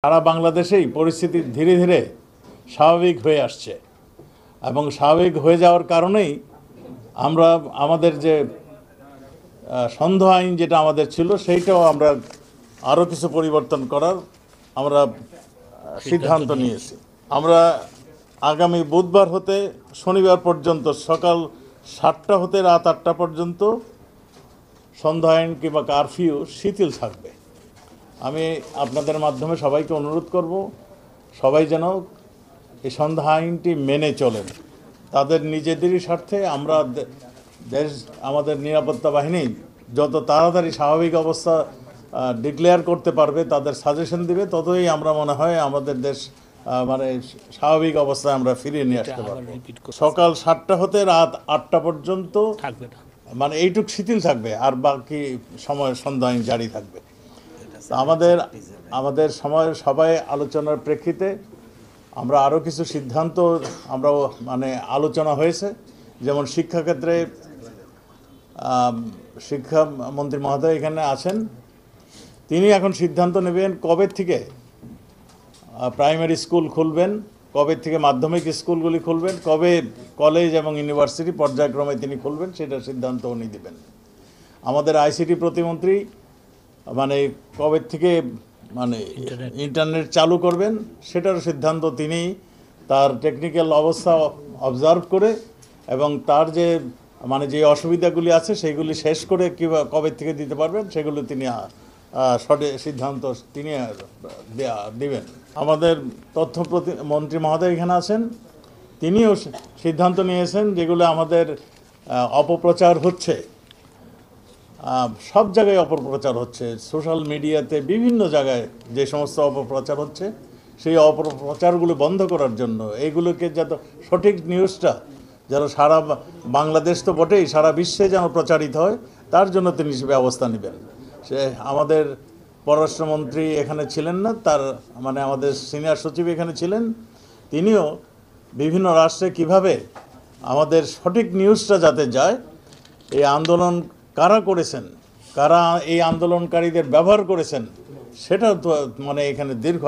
সারা বাংলাদেশেই পরিস্থিতি ধীরে ধীরে স্বাভাবিক হয়ে আসছে এবং স্বাভাবিক হয়ে যাওয়ার কারণেই আমরা আমাদের যে সন্দেহ আইন যেটা আমাদের ছিল সেইটাও আমরা আরও কিছু পরিবর্তন করার আমরা সিদ্ধান্ত নিয়েছি। আমরা আগামী বুধবার হতে শনিবার পর্যন্ত সকাল 7টা হতে রাত 8টা পর্যন্ত সন্ধ্যা আইন কিংবা কারফিউ শিথিল থাকবে। আমি আপনাদের মাধ্যমে সবাইকে অনুরোধ করব, সবাই যেন এই সন্ধ্যা আইনটি মেনে চলেন। তাদের নিজেদেরই স্বার্থে আমরা দেশ, আমাদের নিরাপত্তা বাহিনী যত তাড়াতাড়ি স্বাভাবিক অবস্থা ডিক্লেয়ার করতে পারবে, তাদের সাজেশন দিবে, ততই আমরা মনে হয় আমাদের দেশ মানে স্বাভাবিক অবস্থায় আমরা ফিরিয়ে নিয়ে আসতে পারবো। সকাল 7টা হতে রাত 8টা পর্যন্ত থাকবে না, মানে এইটুক শিথিল থাকবে, আর বাকি সময় সন্ধ্যা আইন জারি থাকবে। আমাদের সময় সবাই আলোচনার প্রেক্ষিতে আমরা আরও কিছু সিদ্ধান্ত আমরা মানে আলোচনা হয়েছে। যেমন শিক্ষাক্ষেত্রে শিক্ষামন্ত্রী মহোদয় এখানে আছেন, তিনি এখন সিদ্ধান্ত নেবেন কবে থেকে প্রাইমারি স্কুল খুলবেন, কবে থেকে মাধ্যমিক স্কুলগুলি খুলবেন, কবে কলেজ এবং ইউনিভার্সিটি পর্যায়ক্রমে তিনি খুলবেন, সেটার সিদ্ধান্ত উনি দেবেন। আমাদের আইসিটি প্রতিমন্ত্রী মানে কবে থেকে মানে ইন্টারনেট চালু করবেন, সেটার সিদ্ধান্ত তিনি তার টেকনিক্যাল অবস্থা অবজার্ভ করে এবং তার যে মানে যে অসুবিধাগুলি আছে সেইগুলি শেষ করে কিংবা কবে থেকে দিতে পারবেন সেগুলো তিনি সঠিক সিদ্ধান্ত তিনি দিবেন। আমাদের তথ্য মন্ত্রী মহোদয় এখানে আছেন, তিনিও সিদ্ধান্ত নিয়েছেন যেগুলো আমাদের অপপ্রচার হচ্ছে, সব জায়গায় অপপ্রচার হচ্ছে, সোশ্যাল মিডিয়াতে বিভিন্ন জায়গায় যে সমস্ত অপপ্রচার হচ্ছে, সেই অপপ্রচারগুলো বন্ধ করার জন্য এইগুলোকে যাতে সঠিক নিউজটা যেন সারা বাংলাদেশ তো বটেই, সারা বিশ্বে যেন প্রচারিত হয়, তার জন্য তিনি ব্যবস্থা নেবেন। সে আমাদের পররাষ্ট্রমন্ত্রী এখানে ছিলেন না, তার মানে আমাদের সিনিয়র সচিব এখানে ছিলেন, তিনিও বিভিন্ন রাষ্ট্রে কিভাবে আমাদের সঠিক নিউজটা যাতে যায়, এই আন্দোলন কারা করেছেন, কারা এই আন্দোলনকারীদের ব্যবহার করেছেন, সেটা তো মানে এখানে দীর্ঘ